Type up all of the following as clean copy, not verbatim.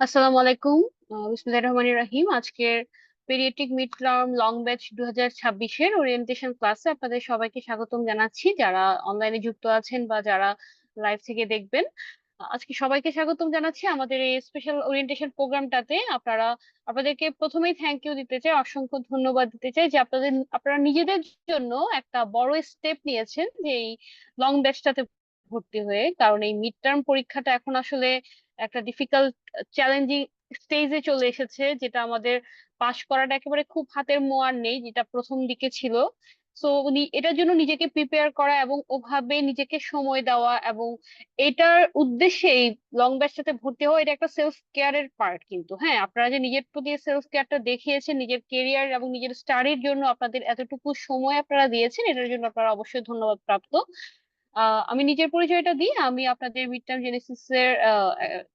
আসসালামু আলাইকুম। বিসমিল্লাহির রহমানির রহিম। আজকের pediatric mid term long batch 2026-এর ওরিয়েন্টেশন ক্লাসে আপনাদের সবাইকে স্বাগতম জানাচ্ছি, যারা অনলাইনে যুক্ত আছেন বা যারা লাইভ থেকে দেখবেন। আজকে সবাইকে স্বাগতম জানাচ্ছি আমাদের এই স্পেশাল ওরিয়েন্টেশন প্রোগ্রামটাতে। আপনাদেরকে প্রথমেই থ্যাংক ইউ দিতে চাই, অসংখ্য ধন্যবাদ দিতে চাই যে আপনারা নিজেদের জন্য একটা বড় স্টেপ নিয়েছেন যে এই লং ব্যাচটাতে ভর্তি হয়ে। কারণ এই মিড টার্ম পরীক্ষাটা এখন আসলে একটা ডিফিকাল্ট চ্যালেঞ্জিং স্টেজে চলে এসেছে, যেটা আমাদের পাশ করাটা একেবারে খুব হাতের মোয়ার নেই, যেটা প্রথম দিকে ছিল। সো এটার জন্য নিজেকে প্রিপেয়ার করা এবং ওভাবে নিজেকে সময় দেওয়া, এবং এটার উদ্দেশ্যে এই লং ব্যাচটাতে ভর্তি হওয়া, এটা একটা সেলফ কেয়ারের পার্ট। কিন্তু হ্যাঁ, আপনারা যে নিজের প্রতি সেলফ কেয়ারটা দেখিয়েছেন, নিজের কেরিয়ার এবং নিজের স্টাডির জন্য আপনাদের এতটুকু সময় আপনারা দিয়েছেন, এটার জন্য আপনারা অবশ্যই ধন্যবাদ প্রাপ্ত। আমি নিজের পরিচয়টা দিই। আমি আপনাদের মিড টার্ম জেনেসিস এর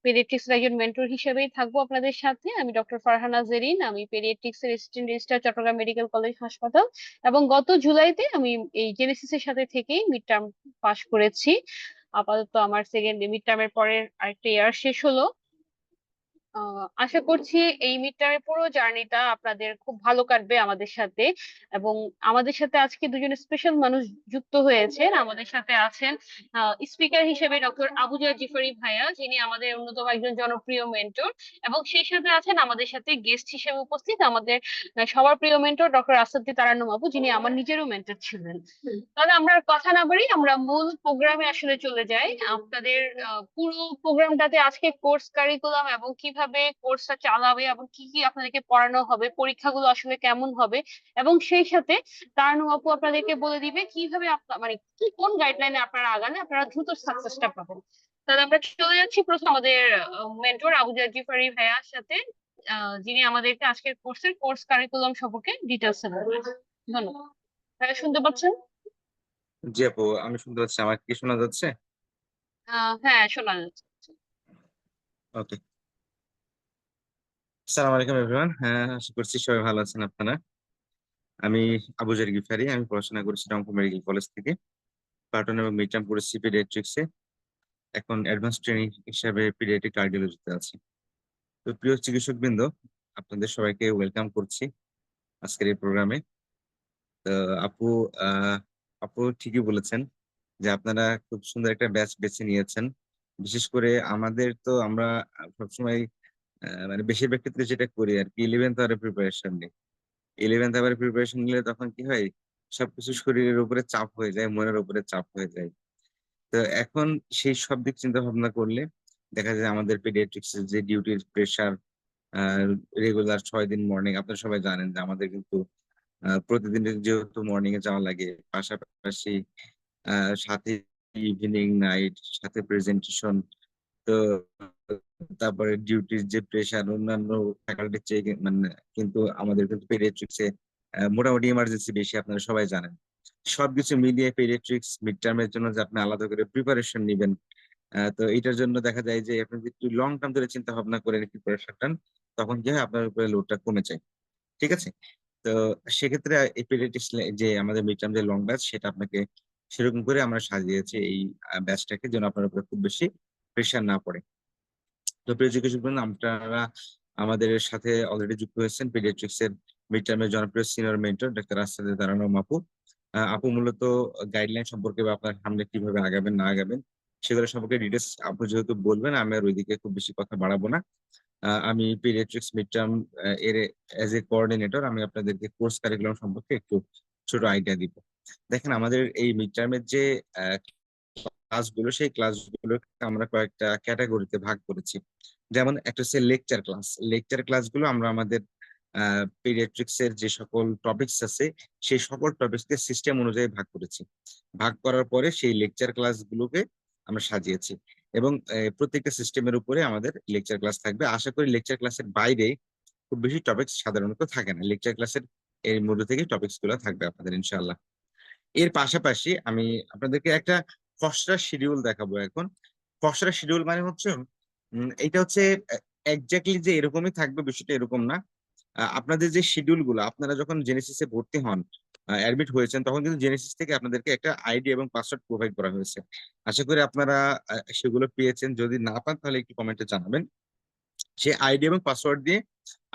পেডিয়াট্রিক্স এর একজন মেন্টর হিসেবেই থাকবো আপনাদের সাথে। আমি ডক্টর ফারহানা জেরিন, আমি পেডিয়াট্রিক্স এর assistant registrar, Chittagong medical college হাসপাতাল। এবং গত জুলাইতে আমি এই জেনেসিস এর সাথে থেকেই মিড টার্ম পাশ করেছি। আপাতত আমার সেকেন্ড মিড টার্মের পরে আরেকটা ইয়ার শেষ হলো। আশা করছি এই মিড টার্মের পুরো জার্নিটা আপনাদের খুব ভালো কাটবে আমাদের সাথে। এবং আমাদের সাথে আজকে দুজন স্পেশাল মানুষ যুক্ত হয়েছেন। আমাদের সাথে আছেন স্পিকার হিসেবে ডক্টর আবুজার জিফারি ভাইয়া, যিনি আমাদের অন্যতম একজন জনপ্রিয় মেন্টর। এবং সেই সাথে আছেন আমাদের সাথে গেস্ট হিসেবে উপস্থিত আমাদের সবার প্রিয় মেন্টর ডক্টর আসাদ্দি তারান্নুম আপু, যিনি আমার নিজেরও মেন্টর ছিলেন। তাহলে আমরা আর কথা না বাড়ি, আমরা মূল প্রোগ্রামে আসলে চলে যাই। আপনাদের পুরো প্রোগ্রামটাতে আজকে কোর্স কারিকুলাম এবং কিভাবে কোর্সটা চালাবে এবং কি কি আপনাদেরকে পড়ানো হবে, পরীক্ষাগুলো আসলে কেমন হবে, এবং সেই সাথে তারানু আপু আপনাদেরকে বলে দিবে কিভাবে মানে কি কোন গাইডলাইনে আপনারা আগালে আপনারা দ্রুত সাকসেসটা পাবেন। তাহলে আমরা চলে যাচ্ছি প্রথম আমাদের মেন্টর আবুজার জিফারি ভাইয়ার সাথে, যিনি আমাদেরকে আজকের কোর্স কারিকুলাম সম্পর্কে ডিটেলস বলবেন। ধন্যবাদ। ভাইয়া শুনতে পাচ্ছেন? জি আপু, আমি শুনতে পাচ্ছি। আমার কি শোনা যাচ্ছে? হ্যাঁ, শোনা যাচ্ছে। ওকে। আসসালামু আলাইকুম এভরিওয়ান। হ্যাঁ, আশা করছি সবাই ভালো আছেন আপনারা। আমি আবুজার গিফারি। আমি পড়াশোনা করেছি রংপুর মেডিকেল কলেজ থেকে। পার্টন এবং মিড টার্ম করেছি পিডিয়াট্রিক্সে। এখন অ্যাডভান্স ট্রেনিং হিসাবে পিডিয়াট্রিক কার্ডিওলজিতে আছি। তো প্রিয় চিকিৎসক বৃন্দ, আপনাদের সবাইকে ওয়েলকাম করছি আজকের এই প্রোগ্রামে। তো আপু, আহ আপু ঠিকই বলেছেন যে আপনারা খুব সুন্দর একটা ব্যাচ বেছে নিয়েছেন। বিশেষ করে আমরা সবসময় মানে বেশিরভাগ ক্ষেত্রে যেটা করি আর কি, 11th আওয়ারের প্রিপারেশন নিই। 11th আওয়ারের প্রিপারেশন নিলে তখন কি হয়, সবকিছু শরীরের উপরে চাপ হয়ে যায়, মনের উপরে চাপ হয়ে যায়। তো এখন সেই সব দিক চিন্তা ভাবনা করলে দেখা যায় আমাদের পেডিয়াট্রিক্স এর যে ডিউটির প্রেশার, রেগুলার 6 দিন মর্নিং, আপনারা সবাই জানেন যে আমাদের কিন্তু প্রতিদিন যেহেতু মর্নিং এ যাওয়া লাগে, পাশাপাশি সাথে ইভিনিং নাইট, সাথে প্রেজেন্টেশন। তো তারপরে ডিউটির যে প্রেশার, অন্যান্য ফ্যাকাল্টির চেয়ে মানে কিন্তু আমাদের কিন্তু পেডিয়াট্রিক্সে মোটামুটি ইমার্জেন্সি বেশি, আপনারা সবাই জানেন। সবকিছু মিলিয়ে পেডিয়াট্রিক্স মিড টার্মের জন্য যে আপনি আলাদা করে প্রিপারেশন নিবেন, তো এটার জন্য দেখা যায় যে আপনি যদি একটু লং টার্ম ধরে চিন্তা ভাবনা করেন প্রিপারেশনটা, তখন কি হয়, আপনার উপরে লোডটা কমে যায়। ঠিক আছে? তো সেক্ষেত্রে এই পেডিয়াট্রিক্স যে আমাদের মিড টার্ম যে লং ব্যাচ, সেটা আপনাকে সেরকম করে আমরা সাজিয়েছি এই ব্যাচটাকে, যেন আপনার উপরে খুব বেশি প্রেশার না পড়ে। তো প্রিয় চিকিৎসক বন্ধু, আপনারা আমাদের সাথে অলরেডি যুক্ত হয়েছেন পেডিয়াট্রিক্স এর মিড টার্মের জনপ্রিয় সিনিয়র মেন্টর ডাক্তার আসাদে দাঁড়ানো আপু। আপু মূলত গাইডলাইন সম্পর্কে বা আপনার সামনে কিভাবে আগাবেন না আগাবেন সেগুলো সম্পর্কে ডিটেলস আপু যেহেতু বলবেন, আমি আর ওইদিকে খুব বেশি কথা বাড়াবো না। আমি পেডিয়াট্রিক্স মিড টার্ম এর এজ এ কোঅর্ডিনেটর, আমি আপনাদেরকে কোর্স কারিকুলাম সম্পর্কে একটু ছোট আইডিয়া দিব। দেখেন, আমাদের এই মিড টার্মের যে ক্লাসগুলো, সেই ক্লাসগুলোকে আমরা কয়েকটা ক্যাটাগরিতে ভাগ করেছি। যেমন একটা হচ্ছে লেকচার ক্লাস। লেকচার ক্লাসগুলো আমরা আমাদের পেডিয়াট্রিক্স এর যে সকল টপিকস আছে, সেই সকল টপিকসকে সিস্টেম অনুযায়ী ভাগ করেছি। ভাগ করার পরে সেই লেকচার ক্লাসগুলোকে আমরা সাজিয়েছি। এবং প্রত্যেকটা সিস্টেমের উপরে আমাদের লেকচার ক্লাস থাকবে। আশা করি লেকচার ক্লাসের বাইরে খুব বেশি টপিকস সাধারণত থাকে না। লেকচার ক্লাসের এর মধ্যে থেকে টপিকস গুলো থাকবে আপনাদের ইনশাআল্লাহ। এর পাশাপাশি আমি আপনাদেরকে একটা খসড়া শিডিউল দেখাবো এখন। খসড়া শিডিউল মানে হচ্ছে এটা হচ্ছে এক্স্যাক্টলি যে এরকমই থাকবে বিষয়টা এরকম না। আপনাদের যে শিডিউল গুলো, আপনারা যখন জেনেসিসে ভর্তি হন অ্যাডমিট হয়েছেন তখন কিন্তু জেনেসিস থেকে আপনাদেরকে একটা আইডি এবং পাসওয়ার্ড প্রোভাইড করা হয়েছে। আশা করি আপনারা সেগুলো পেয়েছেন। যদি না পান তাহলে একটু কমেন্টে জানাবেন। সেই আইডি এবং পাসওয়ার্ড দিয়ে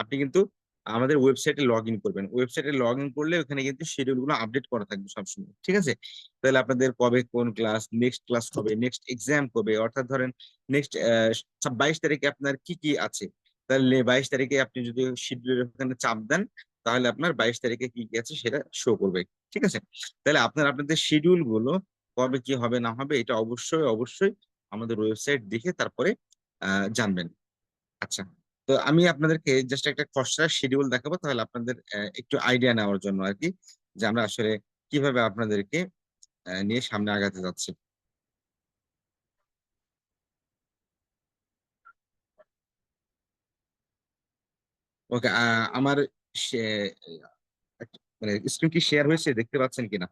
আপনি কিন্তু আমাদের ওয়েবসাইটে লগ ইন করবেন। ওয়েবসাইটে লগ ইন করলে ওখানে কিন্তু শিডিউল গুলো আপডেট করা থাকবে সবসময়। ঠিক আছে? তাহলে আপনাদের কবে কোন ক্লাস, নেক্সট ক্লাস কবে, নেক্সট এক্সাম কবে, অর্থাৎ ধরেন নেক্সট 22 তারিখে আপনার কি কি আছে। তাহলে 22 তারিখে আপনি যদি শিডিউলের ওখানে চাপ দেন তাহলে আপনার 22 তারিখে কি কি আছে সেটা শো করবে। ঠিক আছে? তাহলে আপনাদের শিডিউল গুলো কবে কি হবে না হবে এটা অবশ্যই আমাদের ওয়েবসাইট দেখে তারপরে জানবেন। আচ্ছা। তো আমি আপনাদেরকে জাস্ট একটা খসড়া শিডিউল দেখাবো তাহলে আপনাদের একটু আইডিয়া নেওয়ার জন্য আরকি যে আমরা আসলে কিভাবে আপনাদেরকে নিয়ে সামনে আগাতে যাচ্ছি। ওকে, আমার শে মানে স্ক্রিন কি শেয়ার হয়েছে দেখতে পাচ্ছেন কিনা?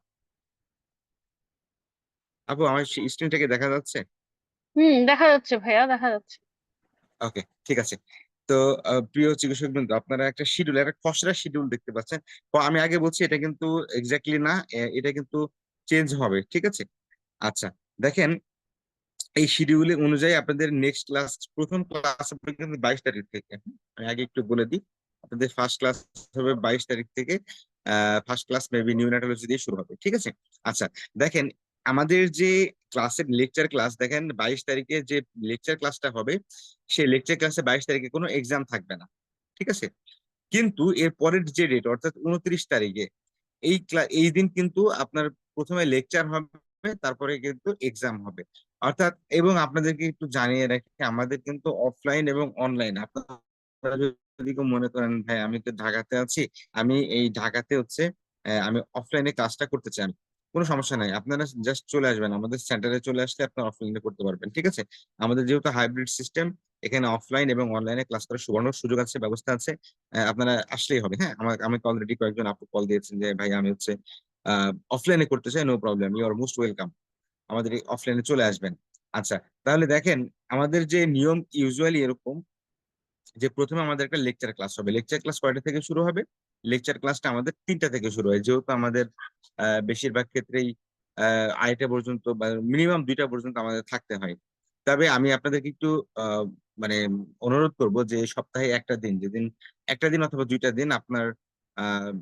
আপু আমার স্ক্রিনটাকে দেখা যাচ্ছে? দেখা যাচ্ছে ভাইয়া, দেখা যাচ্ছে। ওকে, ঠিক আছে। তো প্রিয় চিকিৎসক বৃন্দ, আপনারা একটা শিডিউল, একটা খসড়া শিডিউল দেখতে পাচ্ছেন। তো আমি আগে বলছি এটা কিন্তু এক্স্যাক্টলি না, এটা কিন্তু চেঞ্জ হবে। ঠিক আছে? আচ্ছা, দেখেন এই শিডিউল অনুযায়ী আপনাদের নেক্সট ক্লাস, প্রথম ক্লাস হবে কিন্তু 22 তারিখ থেকে। আমি আগে একটু বলে দিই, আপনাদের ফার্স্ট ক্লাস হবে 22 তারিখ থেকে। ফার্স্ট ক্লাস মেবি নিউনাটোলজি দিয়ে শুরু হবে। ঠিক আছে? আচ্ছা, দেখেন আমাদের যে ক্লাসের লেকচার ক্লাস, দেখেন 22 তারিখে যে লেকচার ক্লাসটা হবে, সেই লেকচার ক্লাসে 22 তারিখে কোনো এক্সাম থাকবে না। ঠিক আছে? কিন্তু এর পরের যে ডেট অর্থাৎ 29 তারিখে এই দিন কিন্তু আপনার প্রথমে লেকচার হবে, তারপরে কিন্তু এক্সাম হবে। অর্থাৎ এবং আপনাদেরকে একটু জানিয়ে রাখি আমাদের কিন্তু অফলাইন এবং অনলাইন, আপনারা যদি কেউ মনে করেন ভাই আমি তো ঢাকাতে আছি, আমি এই ঢাকাতে হচ্ছে আমি অফলাইনে ক্লাসটা করতে চাই, কোনো সমস্যা নাই, আপনারা জাস্ট চলে আসবেন আমাদের সেন্টারে, চলে আসলে আপনারা অফলাইনে করতে পারবেন। ঠিক আছে? আমাদের যেহেতু হাইব্রিড সিস্টেম, এখানে অফলাইন এবং অনলাইনে ক্লাস করার সুবর্ণ সুযোগ আছে, ব্যবস্থা আছে। আপনারা আসলেই হবে। হ্যাঁ, আমাকে অলরেডি কয়েকজন আপু কল দিয়েছেন যে ভাই আমি হচ্ছে অফলাইনে করতে চাই, no problem, you are most welcome, আমাদের অফলাইনে চলে আসবেন। আচ্ছা, তাহলে দেখেন আমাদের যে নিয়ম ইউজুয়ালি এরকম যে প্রথমে আমাদের একটা লেকচার ক্লাস হবে। লেকচার ক্লাস কয়টা থেকে শুরু হবে? লেকচার ক্লাসটা আমাদের 3টা থেকে শুরু হয়, যেহেতু আমাদের বেশিরভাগ ক্ষেত্রেই 2:30 পর্যন্ত বা মিনিমাম 2টা পর্যন্ত আমাদের থাকতে হয়। তবে আমি আপনাদেরকে একটু আহ, মানে অনুরোধ করব যে সপ্তাহে একটা দিন, যেদিন একটা দিন অথবা 2টা দিন আপনার আহ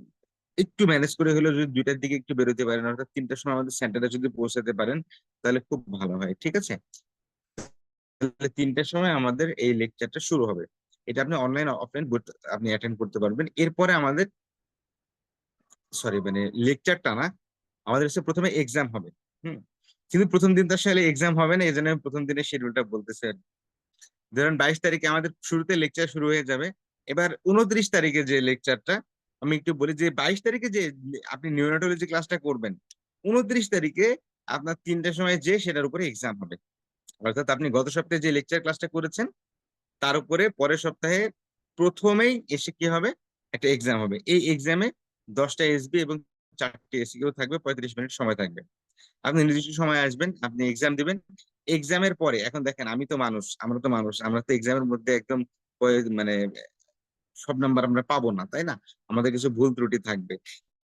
একটু ম্যানেজ করে হলেও যদি 2টার দিকে একটু বেরোতে পারেন, অর্থাৎ 3টার সময় আমাদের সেন্টারে যদি পৌঁছাতে পারেন তাহলে খুব ভালো হয়। ঠিক আছে? তাহলে 3টার সময় আমাদের এই লেকচারটা শুরু হবে। এটা আপনি অনলাইন অফলাইন আপনি অ্যাটেন্ড করতে পারবেন। এরপরে আমাদের সরি মানে লেকচারটা না, আমাদের হচ্ছে প্রথমে এক্সাম হবে। হুম। কিন্তু প্রথম দিন তো আসলে এক্সাম হবে না, এই জন্য আমি প্রথম দিনের শিডিউলটা বলতেছি আর কি। ধরেন 22 তারিখে আমাদের শুরুতে লেকচার শুরু হয়ে যাবে। এবার 29 তারিখে যে লেকচারটা, আমি একটু বলি যে 22 তারিখে যে আপনি নিউরোলজি ক্লাসটা করবেন, 29 তারিখে আপনার 3টার সময় যে সেটার উপরে এক্সাম হবে। অর্থাৎ আপনি গত সপ্তাহে যে লেকচার ক্লাসটা করেছেন তার উপরে পরের সপ্তাহে প্রথমেই এসে কি হবে, একটা এক্সাম হবে। এই এক্সামে 10টা এসবি এবং 4টে এসিকিউ থাকবে, 35 মিনিট সময় থাকবে। আপনি নির্দিষ্ট সময় আসবেন, আপনি এক্সাম দিবেন। এক্সামের পরে এখন দেখেন আমি তো মানুষ, আমরা তো এক্সামের মধ্যে একদম মানে সব নাম্বার আমরা পাবো না, তাই না? আমাদের কিছু ভুল ত্রুটি থাকবে।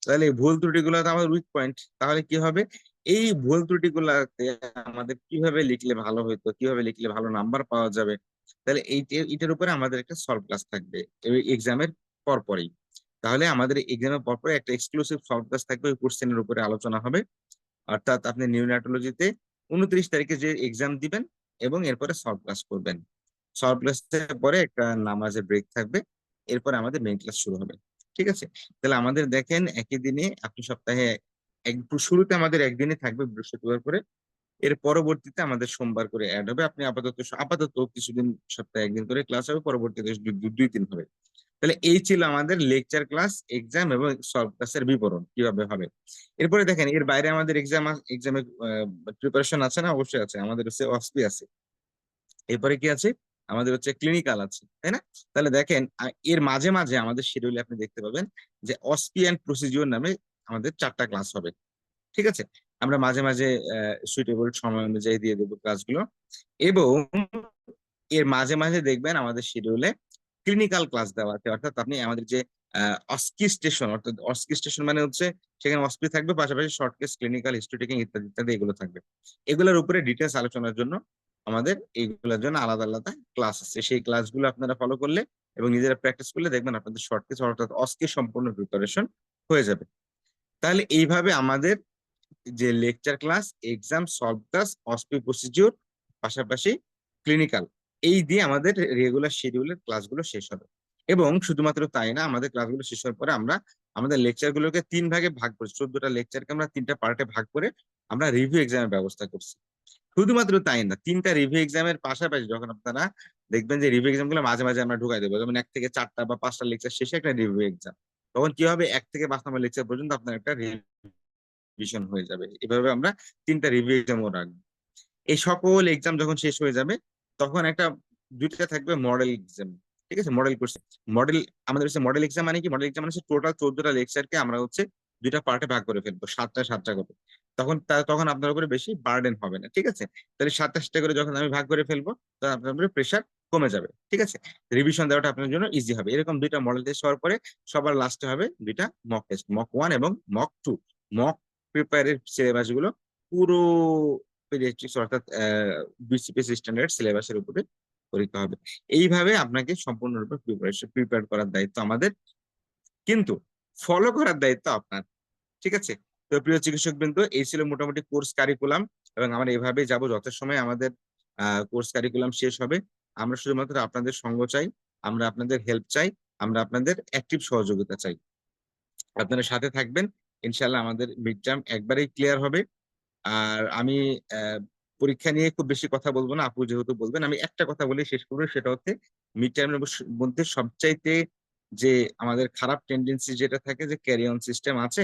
তাহলে এই ভুল ত্রুটিগুলো তো আমার উইক পয়েন্ট। তাহলে কি হবে, এই ভুল ত্রুটিগুলাতে আমাদের কিভাবে লিখলে ভালো হইতো, কিভাবে লিখলে ভালো নাম্বার পাওয়া যাবে, তাহলে এইটার উপরে আমাদের একটা সলভ ক্লাস থাকবে এক্সামের পরপরই। তাহলে আমাদের এক্সামের পরপরই একটা এক্সক্লুসিভ সলভ ক্লাস থাকবে, ওই কোশ্চেনের উপরে আলোচনা হবে। অর্থাৎ আপনি নিউনাটোলজিতে 29 তারিখে যে এক্সাম দিবেন এবং এরপরে সলভ ক্লাস করবেন। সলভ ক্লাসের পরে একটা নামাজের ব্রেক থাকবে, এরপরে আমাদের মেইন ক্লাস শুরু হবে। ঠিক আছে? তাহলে আমাদের দেখেন একই দিনে আপনি সপ্তাহে শুরুতে আমাদের একদিনই থাকবে বৃহস্পতিবার করে, এর পরবর্তীতে আমাদের সোমবার করে অ্যাড হবে। আপনি আপাতত কিছুদিন সপ্তাহে একদিন করে ক্লাস হবে, পরবর্তীতে 2 দিন হবে। তাহলে এই ছিল আমাদের লেকচার ক্লাস, এক্সাম এবং সলভ ক্লাসের বিবরণ কিভাবে হবে। এরপরে দেখেন এর বাইরে আমাদের এক্সামের প্রিপারেশন আছে না? অবশ্যই আছে। আমাদের হচ্ছে অসপি আছে, এরপরে কি আছে, আমাদের হচ্ছে ক্লিনিক্যাল আছে, তাই না? তাহলে দেখেন এর মাঝে মাঝে আমাদের শিডিউলে আপনি দেখতে পাবেন যে অসপি অ্যান্ড প্রসিডিওর নামে আমাদের 4টা ক্লাস হবে। ঠিক আছে? আমরা মাঝে মাঝে সুইটেবল সময় অনুযায়ী দিয়ে দেবো ক্লাসগুলো। এবং এর মাঝে মাঝে দেখবেন আমাদের শিডিউলে ক্লিনিক্যাল ক্লাস দেওয়া আছে, অর্থাৎ আপনি আমাদের যে অস্কি স্টেশন, অর্থাৎ অস্কি স্টেশন মানে হচ্ছে সেখানে অস্কি থাকবে, পাশাপাশি short case, clinical, history taking ইত্যাদি ইত্যাদি এগুলো থাকবে। এগুলোর উপরে ডিটেলস আলোচনার জন্য আমাদের এইগুলোর জন্য আলাদা আলাদা ক্লাস আছে। সেই ক্লাসগুলো আপনারা ফলো করলে এবং নিজেরা প্র্যাকটিস করলে দেখবেন আপনাদের শর্ট কেস অর্থাৎ অস্কি সম্পূর্ণ প্রিপারেশন হয়ে যাবে। তাহলে এইভাবে আমাদের যে lecture class, exam, solve class, OSPE procedure, পাশাপাশি ক্লিনিক্যাল, এই দিয়ে আমাদের রেগুলার শিডিউলের ক্লাসগুলো শেষ হবে। এবং শুধুমাত্র তাই না, আমাদের ক্লাসগুলো শেষ হওয়ার পরে আমরা আমাদের লেকচার গুলোকে 3 ভাগে ভাগ করছি, 14টা লেকচারকে আমরা 3টা পার্টে ভাগ করে আমরা রিভিউ এক্সামের ব্যবস্থা করছি। শুধুমাত্র তাই না, 3টা রিভিউ এক্সামের পাশাপাশি যখন আপনারা দেখবেন যে রিভিউ এক্সাম গুলো মাঝে মাঝে আমরা ঢুকাই দেবো, যেমন 1 থেকে 4টা বা 5টা লেকচার শেষে একটা রিভিউ এক্সাম, তখন কি হবে, 1 থেকে 5 নম্বর লেকচার পর্যন্ত আপনার একটা রিভিশন হয়ে যাবে। এভাবে আমরা 3টা রিভিউ এক্সামও রাখবো। এই সকল এক্সাম যখন শেষ হয়ে যাবে তখন একটা 2টা থাকবে মডেল এক্সাম। ঠিক আছে, মডেল কোর্স, মডেল, আমাদের হচ্ছে মডেল এক্সাম মানে কি, মডেল এক্সাম মানে হচ্ছে টোটাল 14টা লেকচারকে আমরা হচ্ছে 2টা পার্টে ভাগ করে ফেলবো, 7টা 7টা করে। তখন আপনার উপরে বেশি বার্ডেন হবে না। ঠিক আছে, তাহলে 7টা 7টা করে যখন আমি ভাগ করে ফেলবো তখন আপনার উপরে প্রেশার কমে যাবে। ঠিক আছে, রিভিশন দেওয়াটা আপনার জন্য ইজি হবে। এরকম 2টা মডেল টেস্ট হওয়ার পরে সবার লাস্টে হবে 2টা মক টেস্ট, মক 1 এবং মক 2। মক প্রিপারের সিলেবাস গুলো পুরো পেডিয়াট্রিক্স অর্থাৎ বিসিপিএস স্ট্যান্ডার্ড সিলেবাসের উপরে পরীক্ষা হবে। এইভাবে আপনাকে সম্পূর্ণরূপে প্রিপেয়ার করার দায়িত্ব আমাদের, কিন্তু ফলো করার দায়িত্ব আপনার। ঠিক আছে, তো প্রিয় চিকিৎসক বৃন্দ, এই ছিল মোটামুটি কোর্স কারিকুলাম, এবং আমরা এভাবেই যাব যত সময় আমাদের কোর্স কারিকুলাম শেষ হবে। আমরা শুধুমাত্র আপনাদের সঙ্গ চাই, আমরা আপনাদের হেল্প চাই, আমরা আপনাদের অ্যাক্টিভ সহযোগিতা চাই। আপনারা সাথে থাকবেন, ইনশাল্লাহ আমাদের মিড টার্ম একবারেই ক্লিয়ার হবে। আর আমি পরীক্ষা নিয়ে খুব বেশি কথা বলবো না, আপু যেহেতু বলবেন, আমি একটা কথা বলে শেষ করবো, সেটা হচ্ছে মিড টার্মের মধ্যে সবচাইতে যে আমাদের খারাপ টেন্ডেন্সি যেটা থাকে, যে ক্যারি অন সিস্টেম আছে,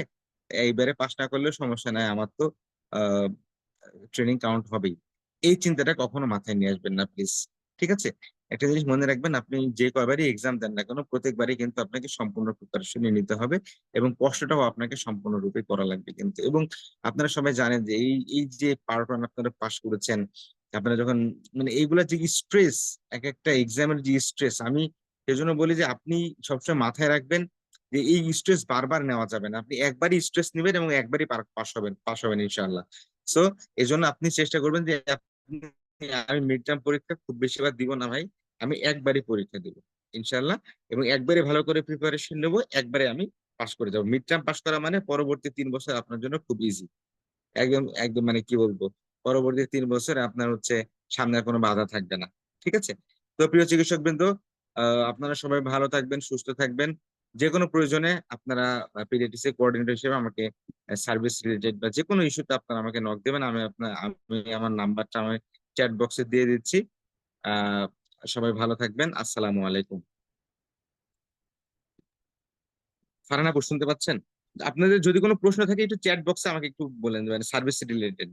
এইবারে পাস না করলেও সমস্যা নাই, আমার তো ট্রেনিং কাউন্ট হবেই, এই চিন্তাটা কখনো মাথায় নিয়ে আসবেন না প্লিজ। ঠিক আছে, একটা জিনিস মনে রাখবেন, আপনি যে কয়বারই এক্সাম দেন না কেন, প্রত্যেকবারই কিন্তু আপনাকে সম্পূর্ণ প্রিপারেশন নিতে হবে, এবং কষ্টটাও আপনাকে সম্পূর্ণরূপে করা লাগবে কিন্তু। এবং আপনারা সবাই জানেন যে এই এই যে পার্ট ওয়ান আপনারা পাস করেছেন, আপনারা যখন মানে এইগুলা যে স্ট্রেস, এক একটা এক্সামের যে স্ট্রেস, আমি সেজন্য বলি যে আপনি সবসময় মাথায় রাখবেন যে এই স্ট্রেস বারবার নেওয়া যাবে না, আপনি একবারই স্ট্রেস নেবেন এবং একবারই পাস হবেন ইনশাআল্লাহ। সো এই জন্য আপনি চেষ্টা করবেন যে আমি মিড টার্ম পরীক্ষা খুব বেশি বার দিব না ভাই, আমি একবারই পরীক্ষা দিব ইনশাআল্লাহ, এবং একবারে ভালো করে প্রিপারেশন নেবো, একবারে আমি পাস করে যাবো। মিড টার্ম পাস করা মানে পরবর্তী 3 বছর আপনার জন্য খুব ইজি, একদম একদম মানে কি বলবো, পরবর্তী 3 বছর আপনার হচ্ছে সামনে আর কোনো বাধা থাকবে না। ঠিক আছে, তো প্রিয় চিকিৎসক বৃন্দ, আপনারা সবাই ভালো থাকবেন, সুস্থ থাকবেন। যে কোনো প্রয়োজনে আপনারা পিডিয়াট্রিক্স এর কোঅর্ডিনেটর হিসেবে আমাকে সার্ভিস রিলেটেড বা যে কোনো ইস্যুতে আপনারা আমাকে নক দেবেন, আমি আমার নাম্বারটা আমি চ্যাট বক্সে দিয়ে দিচ্ছি। আহ সবাই ভালো থাকবেন, আসসালামু আলাইকুম। ফারহানা আপু শুনতে পাচ্ছেন? আপনাদের যদি কোনো প্রশ্ন থাকে একটু চ্যাট বক্সে আমাকে একটু বলেন দেবেন, সার্ভিস রিলেটেড।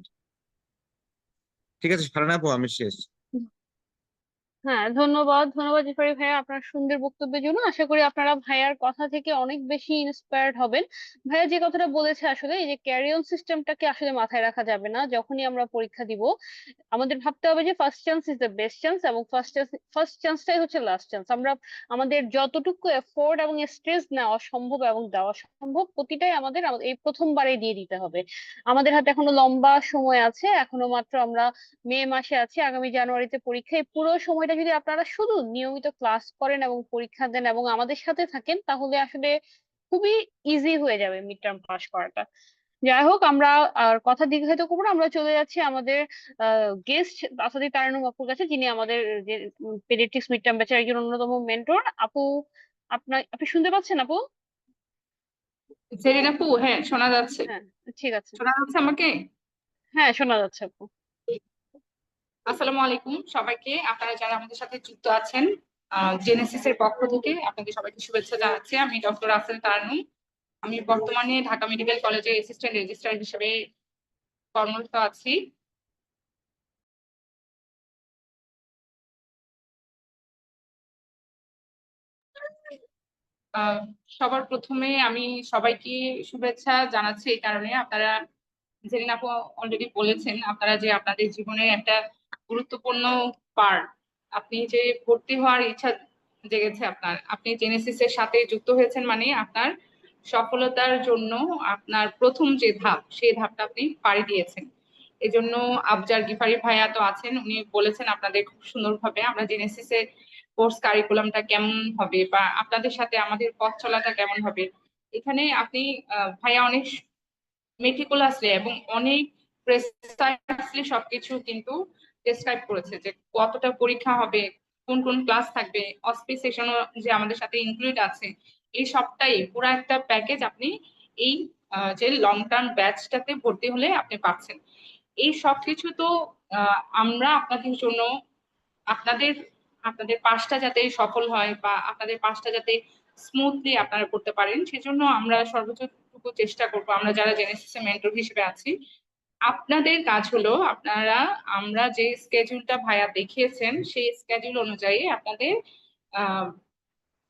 ঠিক আছে ফারহানা আপু, আমি শেষ। হ্যাঁ, ধন্যবাদ ধন্যবাদ জিফারি ভাইয়া আপনার সুন্দর বক্তব্যের জন্য। আশা করি আপনারা ভাইয়ার কথা থেকে অনেক বেশি ইন্সপায়ার্ড হবেন। ভাইয়া যে কথাটা বলেছে, আসলে এই যে ক্যারি অন সিস্টেমটাকে আসলে মাথায় রাখা যাবে না যখনই আমরা পরীক্ষা দিব। আমাদের ভাবতে হবে যে first chance is the best chance, এবং ফার্স্ট চান্সটাই হচ্ছে লাস্ট চান্স। আমরা আমাদের যতটুকু এফোর্ট এবং স্ট্রেস নেওয়া সম্ভব এবং দেওয়া সম্ভব প্রতিটাই আমাদের এই প্রথমবারে দিয়ে দিতে হবে। আমাদের হাতে এখনো লম্বা সময় আছে, এখনো মাত্র আমরা মে মাসে আছি, আগামী জানুয়ারিতে পরীক্ষা। এই পুরো সময়টা যদি আপনারা শুধু নিয়মিত ক্লাস করেন এবং পরীক্ষা দেন এবং আমাদের সাথে থাকেন, তাহলে আসলে খুবই ইজি হয়ে যাবে মিড টার্ম পাস করাটা। যাই হোক, আমরা আর কথা দীর্ঘায়িত করবো না, আমরা চলে যাচ্ছি আমাদের গেস্ট আসাদি তারানুম আপুর কাছে, যিনি আমাদের যে পেডিয়াট্রিক্স মিড টার্ম ব্যাচের একজন অন্যতম মেন্টর। আপু, আপনি শুনতে পাচ্ছেন আপু? জেরিন আপু, হ্যাঁ শোনা যাচ্ছে। হ্যাঁ, ঠিক আছে। শোনা যাচ্ছে আমাকে? হ্যাঁ, শোনা যাচ্ছে আপু। আসসালামু আলাইকুম সবাইকে, আপনারা যারা আমাদের সাথে যুক্ত আছেন, জেনেসিস এর পক্ষ থেকে আপনাদের সবাইকে শুভেচ্ছা জানাচ্ছি। আমি ডক্টর রাসেল তারানুম। আমি বর্তমানে ঢাকা মেডিকেল কলেজে অ্যাসিস্ট্যান্ট রেজিস্ট্রার হিসেবে কর্মরত আছি। আহ, সবার প্রথমে আমি সবাইকে শুভেচ্ছা জানাচ্ছি এই কারণে, আপনারা জেরিন আপু অলরেডি বলেছেন, আপনারা যে আপনাদের জীবনের একটা গুরুত্বপূর্ণ পার্ট, আপনি যে ভর্তি হওয়ার ইচ্ছা জেগেছে আপনার। আপনি জেনেসিসের সাথে যুক্ত হয়েছেন মানে আপনার সফলতার জন্য আপনার প্রথম যে ধাপ সেই ধাপটা আপনি পাড়ি দিয়েছেন। এজন্য আফজার গিফারি ভাইয়া তো আছেন, উনি বলেছেন আপনাদের খুব সুন্দরভাবে আমরা জেনেসিসের কোর্স কারিকুলামটা কেমন হবে বা আপনাদের সাথে আমাদের পথ চলাটা কেমন হবে। এখানে আপনি ভাইয়া অনেক মেটিকুলাসলি এবং অনেক প্রেসাইসলি সবকিছু কিন্তু ডেসক্রাইব করেছে যে কতটা পরীক্ষা হবে, কোন কোন ক্লাস থাকবে, অসপি সেশনও যে আমাদের সাথে ইনক্লুড আছে, এই সবটাই পুরো একটা প্যাকেজ আপনি এই যে লং টার্ম ব্যাচটাতে ভর্তি হলে আপনি পাচ্ছেন। এই সবকিছু তো আমরা আপনাদের জন্য আপনাদের আপনাদের পাসটা যাতে সফল হয় বা আপনাদের পাসটা যাতে স্মুথলি আপনারা করতে পারেন সেজন্য আমরা সর্বোচ্চটুকু চেষ্টা করব। আমরা যারা জেনেসিসে মেন্টর হিসেবে আছি, আপনাদের কাজ হলো আপনারা আমরা যে স্কেডিউলটা ভাইয়া দেখিয়েছেন সেই স্কেডিউল অনুযায়ী আপনাদের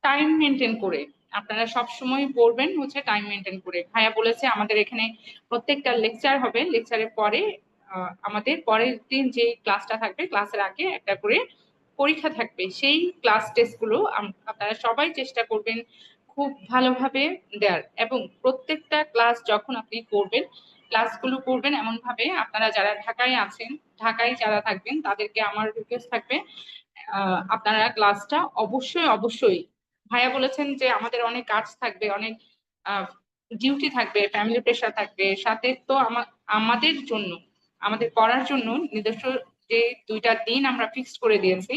টাইম মেনটেন করে আপনারা সব সময় পড়বেন হচ্ছে টাইম মেনটেন করে। ভাইয়া বলেছে আমাদের এখানে প্রত্যেকটা লেকচার হবে, লেকচারের পরে আমাদের পরের দিন যে ক্লাসটা থাকবে ক্লাসের আগে একটা করে পরীক্ষা থাকবে। সেই ক্লাস টেস্টগুলো আপনারা সবাই চেষ্টা করবেন খুব ভালোভাবে দেওয়ার, এবং প্রত্যেকটা ক্লাস যখন আপনি করবেন ক্লাসগুলো করবেন এমন ভাবে আপনারা যারা ঢাকায় আছেন, ঢাকায় যারা থাকবেন তাদেরকে আমার রিকোয়েস্ট থাকবে আপনারা ক্লাসটা অবশ্যই অবশ্যই, ভাইয়া বলেছেন যে আমাদের অনেক কাজ থাকবে, অনেক ডিউটি থাকবে, ফ্যামিলি প্রেশার থাকবে, সাথে তো আমাদের জন্য আমাদের পড়ার জন্য নিজস্ব যে দুইটা দিন আমরা ফিক্সড করে দিয়েছি,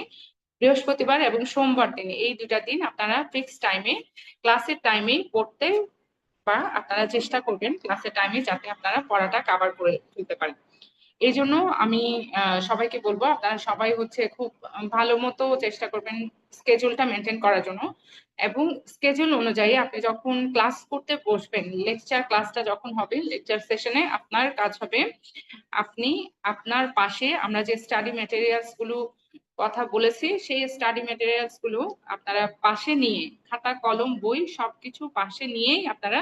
বৃহস্পতিবার এবং সোমবার দিনে, এই দুইটা দিন আপনারা ফিক্সড টাইমে ক্লাসের টাইমে পড়তে বা আপনারা চেষ্টা করবেন ক্লাসের টাইমে যাতে আপনারা পড়াটা কভার করে ফেলতে পারেন। এই জন্য আমি সবাইকে বলবো আপনারা সবাই হচ্ছে খুব ভালো মতো চেষ্টা করবেন স্কেজুলটা মেনটেন করার জন্য, এবং স্কেজুল অনুযায়ী আপনি যখন ক্লাস করতে বসবেন, লেকচার ক্লাসটা যখন হবে লেকচার সেশনে আপনার কাজ হবে আপনি আপনার পাশে আমরা যে স্টাডি ম্যাটেরিয়ালস গুলো কথা বলেছি সেই স্টাডি ম্যাটেরিয়ালস গুলো আপনারা পাশে নিয়ে খাতা কলম বই সবকিছু পাশে নিয়েই আপনারা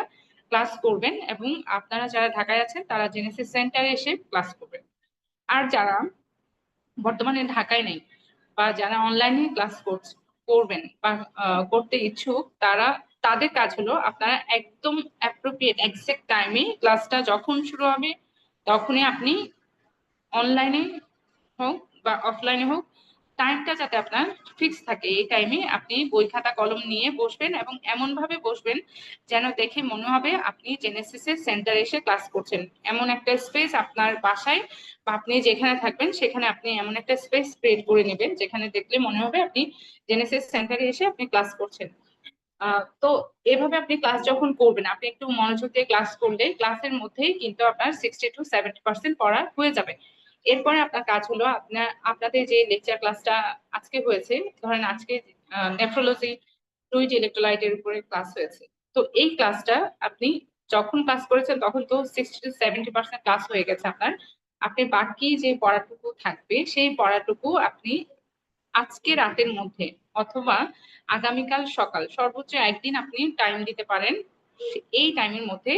ক্লাস করবেন, এবং আপনারা যারা ঢাকায় আছেন তারা জেনেসিস সেন্টারে এসে ক্লাস করবেন। আর যারা বর্তমানে ঢাকায় নেই বা যারা অনলাইনে ক্লাস করবেন বা করতে ইচ্ছুক, তাদের কাজ হলো আপনারা একদম অ্যাপ্রোপ্রিয়েট এক্সাক্ট টাইমে ক্লাসটা যখন শুরু হবে তখনই আপনি অনলাইনে হোক বা অফলাইনে হোক টাইমটা যাতে আপনার ফিক্স থাকে, এই টাইমে আপনি বই খাতা কলম নিয়ে বসবেন এবং এমন ভাবে বসবেন যেন দেখে মনে হবে আপনি জেনেসিসের সেন্টারে এসে ক্লাস করছেন। এমন একটা স্পেস আপনার বাসায় বা আপনি যেখানে থাকবেন সেখানে আপনি এমন একটা স্পেস ক্রিয়েট করে নেবেন যেখানে দেখলে মনে হবে আপনি জেনেসিস সেন্টারে এসে আপনি ক্লাস করছেন। তো এভাবে আপনি ক্লাস যখন করবেন আপনি একটু মনোযোগ দিয়ে ক্লাস করলে ক্লাসের মধ্যেই কিন্তু আপনার 60-70% পড়া হয়ে যাবে। এরপরে আপনার কাজ হলো আপনাদের যে লেকচার ক্লাসটা আজকে হয়েছে, ধরেন আজকে নেফ্রোলজি ফ্লুইড ইলেকট্রোলাইটের উপরে ক্লাস হয়েছে, তো এই ক্লাসটা আপনি যখন ক্লাস করেছেন তখন তো 60-70% ক্লাস হয়ে গেছে আপনার। আপনি বাকি যে পড়াটুকু থাকবে সেই পড়াটুকু আপনি আজকে রাতের মধ্যে অথবা আগামীকাল সকাল সর্বোচ্চ একদিন আপনি টাইম দিতে পারেন, এই টাইমের মধ্যে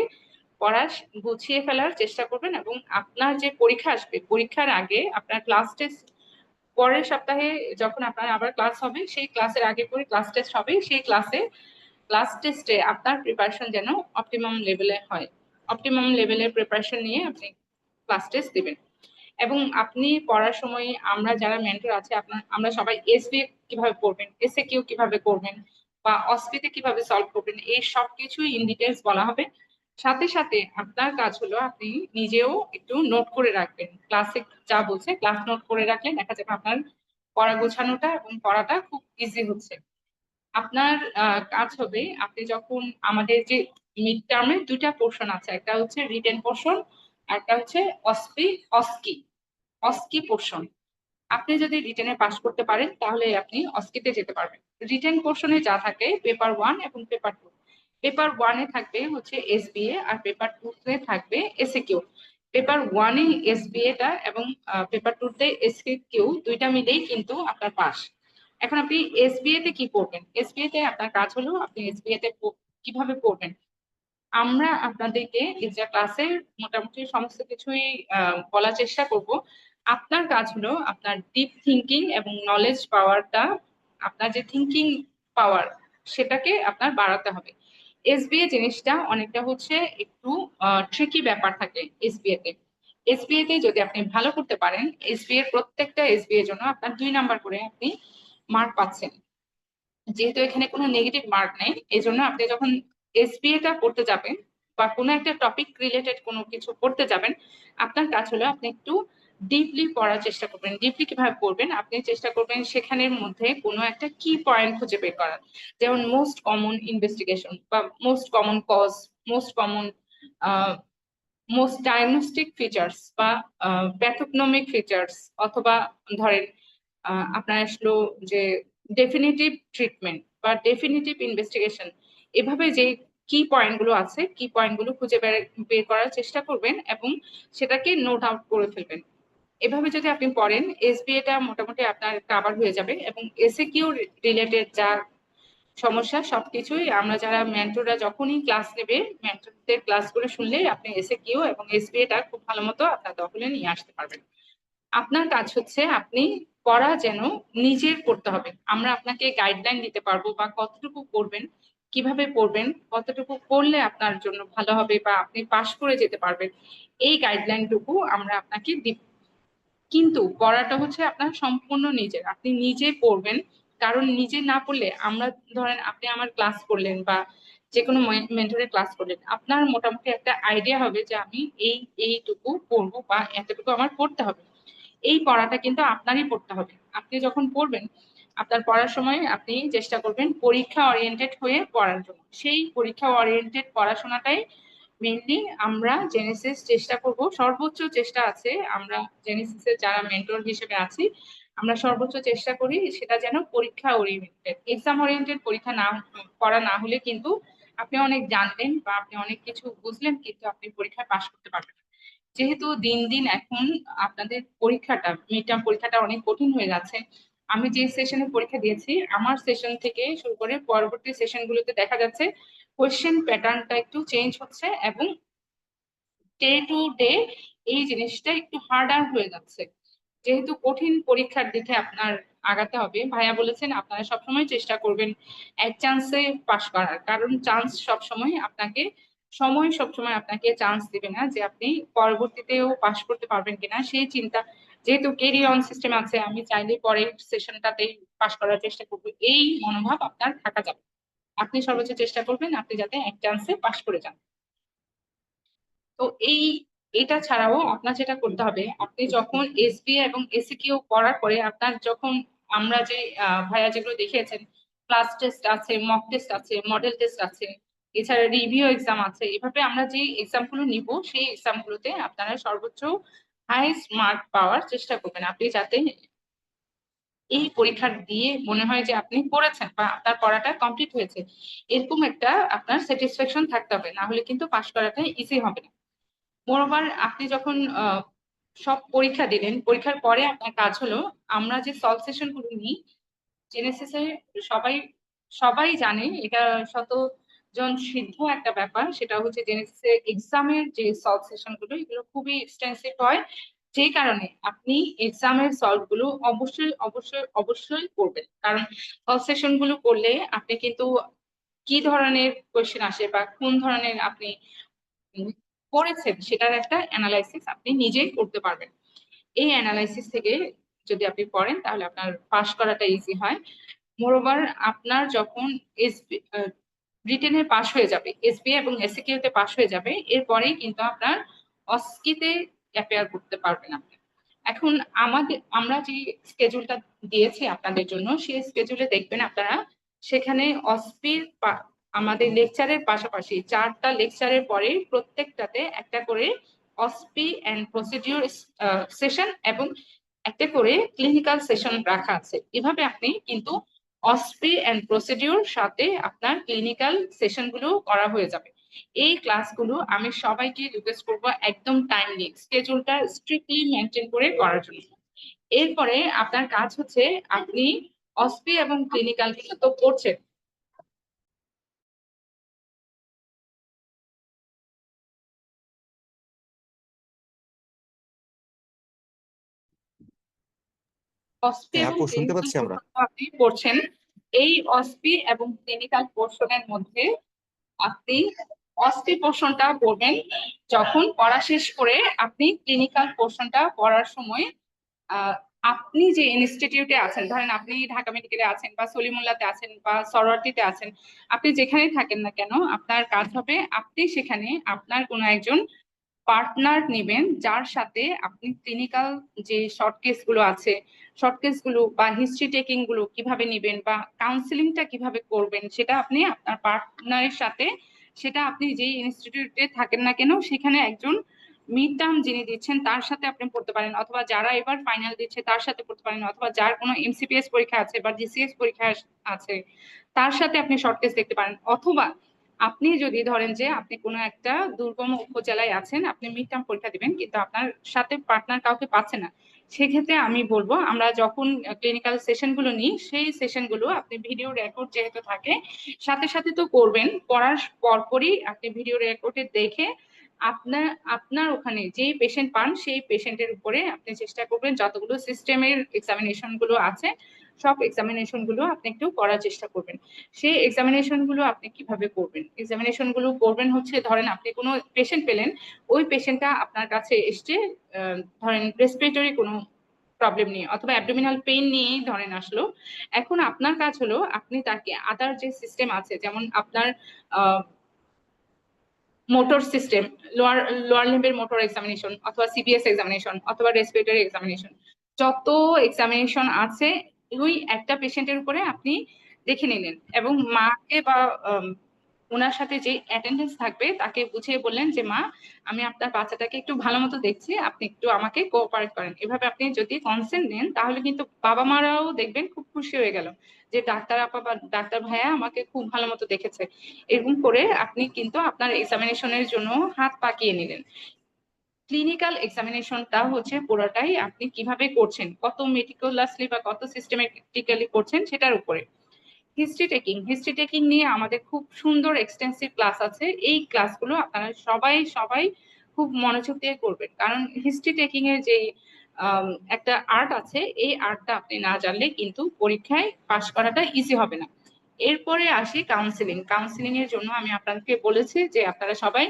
পড়া গুছিয়ে ফেলার চেষ্টা করবেন, এবং আপনার যে পরীক্ষা আসবে পরীক্ষার আগে আপনার ক্লাস টেস্ট পরের সপ্তাহে যখন আপনার আবার ক্লাস হবে সেই ক্লাসের আগে পরে ক্লাস টেস্ট হবে, সেই ক্লাস টেস্টে আপনার প্রিপারেশন যেন অপটিমাম লেভেলে হয়, অপটিমাম লেভেলের প্রিপারেশন নিয়ে আপনি ক্লাস টেস্ট দিবেন। এবং আপনি পড়ার সময় আমরা যারা মেন্টর আছে আমরা সবাই এসবি কিভাবে পড়বেন, এসএকিউ কিভাবে করবেন বা অসপিতে কিভাবে সলভ করবেন এই সব কিছুই ইন ডিটেলস বলা হবে। সাথে সাথে আপনার কাজ হলো আপনি নিজেও একটু নোট করে রাখবেন, ক্লাসে যা বলছে ক্লাস নোট করে রাখলে দেখা যাবে আপনার পড়া গোছানোটা এবং পড়াটা খুব ইজি হচ্ছে। আপনার কাজ হবে আপনি যখন আমাদের যে মিড টার্মে দুইটা পোর্শন আছে, একটা হচ্ছে রিটেন পোর্শন আর একটা হচ্ছে অস্কি অস্কি পোর্শন। আপনি যদি রিটেনে পাস করতে পারেন তাহলে আপনি অস্কিতে যেতে পারবেন। রিটেন পোর্শনে যা থাকে পেপার 1 এবং পেপার 2, পেপার 1 এ থাকবে হচ্ছে এসবিএ আর পেপার 2 তে থাকবে এসএকিউ। পেপার 1 এ এসবিএ টা এবং পেপার 2 তে এসএকিউ দুইটা মিলেই কিন্তু আপনার পাস। এখন আপনি এসবিএ তে কি পড়বেন, এসবিএ তে আপনার কাজ হলো আপনি এসবিএ তে কিভাবে পড়বেন আমরা আপনাদেরকে এক্সট্রা ক্লাসে মোটামুটি সমস্ত কিছুই বলার চেষ্টা করব। আপনার কাজ হলো আপনার ডিপ থিঙ্কিং এবং নলেজ পাওয়ারটা, আপনার যে থিঙ্কিং পাওয়ার সেটাকে আপনার বাড়াতে হবে। এসবিএ জিনিসটা অনেকটা হচ্ছে একটু ট্রিকি ব্যাপার থাকে এসবিএ তে। এসবিএ তে যদি আপনি ভালো করতে পারেন, এসবিএ এর প্রত্যেকটা এসবিএ এর জন্য আপনার 2 নাম্বার করে আপনি মার্ক পাচ্ছেন। যেহেতু এখানে কোনো নেগেটিভ মার্ক নেই, এই জন্য আপনি যখন এসবিএ টা পড়তে যাবেন বা কোনো একটা টপিক রিলেটেড কোনো কিছু পড়তে যাবেন, আপনার কাজ হলো আপনি একটু ডিপলি পড়ার চেষ্টা করবেন। ডিপলি কিভাবে পড়বেন? আপনি চেষ্টা করবেন সেখানের মধ্যে কোনো একটা কি পয়েন্ট খুঁজে বের করার। যেমন মোস্ট কমন ইনভেস্টিগেশন বা most common cause, most common most diagnostic features বা প্যাথোগনমিক ফিচার্স, অথবা ধরেন আপনার আসলো যে ডেফিনিটিভ ট্রিটমেন্ট বা ডেফিনিটিভ ইনভেস্টিগেশন, এভাবে যে কি পয়েন্ট গুলো আছে, কি পয়েন্ট গুলো খুঁজে বের করার চেষ্টা করবেন এবং সেটাকে নোট আউট করে ফেলবেন। এভাবে যদি আপনি পড়েন, এসবিএ টা মোটামুটি আপনার কভার হয়ে যাবে। এবং এসএকিউ রিলেটেড যা সমস্যা সবকিছুই আমরা যারা মেন্টররা যখনই ক্লাস নেবে, মেন্টরদের ক্লাসগুলো শুনলে আপনি এসএকিউ এবং এসবিএ টা খুব ভালো মতো আপনার দখলে নিয়ে আসতে পারবেন। আপনার কাজ হচ্ছে আপনি পড়া যেন নিজের পড়তে হবে। আমরা আপনাকে গাইডলাইন দিতে পারবো বা কতটুকু পড়বেন, কিভাবে পড়বেন, কতটুকু পড়লে আপনার জন্য ভালো হবে বা আপনি পাশ করে যেতে পারবেন, এই গাইডলাইনটুকু আমরা আপনাকে দিব। কিন্তু পড়াটা হচ্ছে আপনার সম্পূর্ণ নিজের, আপনি নিজে পড়বেন। কারণ নিজে না পড়লে, আমরা ধরেন আপনি আমার ক্লাস করলেন বা যে কোনো মেন্টরের ক্লাস করলেন, আপনার মোটামুটি একটা আইডিয়া হবে যে আমি এইটুকু পড়বো বা এতটুকু আমার পড়তে হবে। এই পড়াটা কিন্তু আপনারই পড়তে হবে। আপনি যখন পড়বেন, আপনার পড়ার সময় আপনি চেষ্টা করবেন পরীক্ষা ওরিয়েন্টেড হয়ে পড়ার জন্য। সেই পরীক্ষা ওরিয়েন্টেড পড়াশোনাটাই মেইনলি আমরা জেনেসিস চেষ্টা করব, সর্বোচ্চ চেষ্টা আছে, আমরা জেনেসিসের যারা মেন্টর হিসেবে আছি, আমরা সর্বোচ্চ চেষ্টা করি সেটা যেন পরীক্ষা ওরিয়েন্টেড, এক্সাম ওরিয়েন্টেড পরীক্ষা না করা না হলে কিন্তু আপনি অনেক জানলেন বা আপনি অনেক কিছু বুঝলেন, কিন্তু আপনি পরীক্ষায় পাশ করতে পারবেন না। যেহেতু দিন দিন এখন আপনাদের পরীক্ষাটা, মিড টার্ম পরীক্ষাটা অনেক কঠিন হয়ে যাচ্ছে। আমি যে সেশনে পরীক্ষা দিয়েছি, আমার সেশন থেকে শুরু করে পরবর্তী সেশন গুলোতে দেখা যাচ্ছে কোয়েশ্চেন প্যাটার্নটা একটু চেঞ্জ হচ্ছে এবং ডে টু ডে এই জিনিসটা একটু হার্ডার হয়ে যাচ্ছে। যেহেতু কঠিন পরীক্ষার দিকে আপনার আগাতে হবে, ভাইয়া বলেছেন আপনারা সবসময় চেষ্টা করবেন এক চান্সে পাশ করার। কারণ চান্স সবসময় আপনাকে, সময় সবসময় আপনাকে চান্স দিবে না যে আপনি পরবর্তীতেও পাশ করতে পারবেন কিনা সেই চিন্তা। যেহেতু ক্যারি অন সিস্টেম আছে, আমি চাইলে পরের সেশনটাতেই পাশ করার চেষ্টা করবো, এই মনোভাব আপনার থাকা যাবে। আপনি সর্বোচ্চ চেষ্টা করবেন আপনি যাতে এক চান্সে পাশ করে যান। তো এটা ছাড়াও আপনার যেটা করতে হবে, আপনি যখন এসবিএ এবং এসিকিউ করার পরে আপনার যখন, আমরা যে ভাইয়া যেগুলো দেখিয়েছেন, ক্লাস টেস্ট আছে, মক টেস্ট আছে, মডেল টেস্ট আছে, এছাড়া রিভিউ এক্সাম আছে, এভাবে আমরা যে এক্সাম গুলো নিব সেই এক্সাম গুলোতে আপনারা সর্বোচ্চ হাইস্ট মার্ক পাওয়ার চেষ্টা করবেন, আপনি যাতে এই পরীক্ষা দিয়ে মনে হয় যে আপনি পড়েছেন বা আপনার পড়াটা কমপ্লিট হয়েছে, এরকম একটা আপনার স্যাটিসফ্যাকশন থাকতে হবে, না হলে কিন্তু পাশ করাটা ইজি হবে না। মোরওভার আপনি যখন সব পরীক্ষা দিলেন, পরীক্ষার পরে আপনার কাজ হলো, আমরা যে সলভ সেশন গুলো নিই জেনেসিসে, সবাই সবাই জানে এটা শত জন সিদ্ধ একটা ব্যাপার, সেটা হচ্ছে জেনেসিসে এক্সামের যে সলভ সেশন গুলো এগুলো খুবই এক্সটেন্সিভ হয়। যে কারণে আপনি এক্সামের সলভ গুলো অবশ্যই অবশ্যই অবশ্যই করবেন। কারণ সলভ সেশন গুলো করলে আপনি কিন্তু কি ধরনের কোয়েশ্চেন আসে বা কোন ধরনের আপনি পড়েছেন সেটার একটা অ্যানালাইসিস আপনি নিজেই করতে পারবেন। এই অ্যানালাইসিস থেকে যদি আপনি পড়েন তাহলে আপনার পাস করাটা ইজি হয়। মোরওভার আপনার যখন রিটেনে পাস হয়ে যাবে, এসবিএ এবং এসএকিউ তে পাস হয়ে যাবে, এরপরেই কিন্তু আপনার অস্কিতে অ্যাপিয়ার করতে পারবেন আপনি। এখন আমরা যে স্কেজুলটা দিয়েছি আপনাদের জন্য, সেই স্কেজুলে দেখবেন আপনারা সেখানে অস্পির আমাদের লেকচারের পাশাপাশি 4টা লেকচারের পরে প্রত্যেকটাতে একটা করে অসপি এন্ড প্রসিডিউর সেশন এবং একটা করে ক্লিনিক্যাল সেশন রাখা আছে। এভাবে আপনি কিন্তু অসপি এন্ড প্রসিডিউর সাথে আপনার ক্লিনিক্যাল সেশন গুলো করা হয়ে যাবে। এই ক্লাসগুলো আমি সবাইকে রিকোয়েস্ট করবো একদম টাইমলি স্কেজুলটা স্ট্রিক্টলি মেনটেন করে করার জন্য। এরপরে আপনার কাজ হচ্ছে আপনি অসপি এবং ক্লিনিক্যাল গুলো তো পড়ছেন, অসপি হ্যাঁ এবং আপু, শুনতে ক্লিনিক্যাল পাচ্ছি আমরা। আপনি পড়ছেন, এই অসপি এবং ক্লিনিক্যাল পোর্শনের মধ্যে আপনি অসপি পোর্শনটা পড়বেন যখন পড়া শেষ করে আপনি ক্লিনিক্যাল পোর্শনটা পড়ার সময় আহ, আপনি যে ইনস্টিটিউটে আছেন, ধরেন আপনি ঢাকা মেডিকেলে আছেন বা সলিমুল্লাহতে আছেন বা সরোয়ার্দিতে আছেন, আপনি যেখানেই থাকেন না কেন আপনার কাজ হবে আপনি সেখানে আপনার কোনো একজন পার্টনার নেবেন যার সাথে আপনি ক্লিনিক্যাল যে শর্ট কেস গুলো আছে, শর্ট কেস গুলো বা হিস্ট্রি টেকিং গুলো কিভাবে নেবেন বা কাউন্সিলিংটা কিভাবে করবেন সেটা আপনি আপনার পার্টনারের সাথে, সেটা আপনি যেই ইনস্টিটিউটে থাকেন না কেন সেখানে একজন মিড টার্ম যিনি দিচ্ছেন তার সাথে আপনি পড়তে পারেন, অথবা যারা এবার ফাইনাল দিচ্ছে তার সাথে পড়তে পারেন, অথবা যার কোনো এমসিপিএস পরীক্ষা আছে বা জিসিএস পরীক্ষা আছে তার সাথে আপনি শর্ট কেস দেখতে পারেন। অথবা আপনি যদি ধরেন যে আপনি কোনো একটা দুর্গম উপজেলায় আছেন, আপনি মিড টার্ম পরীক্ষা দিবেন কিন্তু আপনার সাথে পার্টনার কাউকে পাচ্ছেন না, সেক্ষেত্রে আমি বলবো আমরা যখন ক্লিনিক্যাল সেশন গুলো নিই সেই সেশন গুলো আপনি ভিডিও রেকর্ড যেহেতু থাকে সাথে সাথে তো করবেন, পড়ার পরপরই আপনি ভিডিও রেকর্ডে দেখে আপনার আপনার ওখানে যেই পেশেন্ট পান সেই পেশেন্টের উপরে আপনি চেষ্টা করবেন যতগুলো সিস্টেমের এক্সামিনেশন গুলো আছে সব এক্সামিনেশন গুলো আপনি একটু করার চেষ্টা করবেন। সেই এক্সামিনেশন গুলো আপনি কিভাবে করবেন? এক্সামিনেশন গুলো করবেন হচ্ছে, ধরেন আপনি কোনো পেশেন্ট পেলেন, ওই পেশেন্টটা আপনার কাছে এসছে ধরেন রেসপিরেটরি কোনো প্রবলেম নিয়ে অথবা অ্যাবডোমিনাল পেইন নিয়েই ধরেন আসলো। এখন আপনার কাজ হলো আপনি তাকে আদার যে সিস্টেম আছে, যেমন আপনার মোটর সিস্টেম, লোয়ার লিম্বের মোটর এক্সামিনেশন অথবা সিবিএস এক্সামিনেশন অথবা রেসপিরেটরি এক্সামিনেশন, যত এক্সামিনেশন আছে ওই একটা পেশেন্টের উপরে আপনি দেখে নিলেন এবং মাকে বা ওনার সাথে যে অ্যাটেন্ডেন্স থাকবে তাকে বুঝিয়ে বললেন যে মা আমি আপনার বাচ্চাটাকে একটু ভালো মতো দেখছি, আপনি একটু আমাকে কোঅপারেট করেন। এভাবে আপনি যদি কনসেন্ট নেন তাহলে কিন্তু বাবা মারাও দেখবেন খুব খুশি হয়ে গেল যে ডাক্তার আপা বা ডাক্তার ভাইয়া আমাকে খুব ভালো মতো দেখেছে। এরকম করে আপনি কিন্তু আপনার এক্সামিনেশনের জন্য হাত পাকিয়ে নিলেন। ক্লিনিক্যাল এক্সামিনেশনটা হচ্ছে পুরোটাই আপনি কিভাবে করছেন, কত মেটিকুলাসলি বা কত সিস্টেমেটিক্যালি করছেন সেটার উপরে। হিস্ট্রি টেকিং নিয়ে আমাদের খুব সুন্দর এক্সটেন্সিভ ক্লাস আছে, এই ক্লাসগুলো আপনারা সবাই সবাই খুব মনোযোগ দিয়ে করবেন, কারণ হিস্ট্রি টেকিং এর যে একটা আর্ট আছে এই আর্টটা আপনি না জানলে কিন্তু পরীক্ষায় পাশ করাটা ইজি হবে না। এরপরে আসি কাউন্সিলিং। কাউন্সিলিং এর জন্য আমি আপনাদেরকে বলেছি যে আপনারা সবাই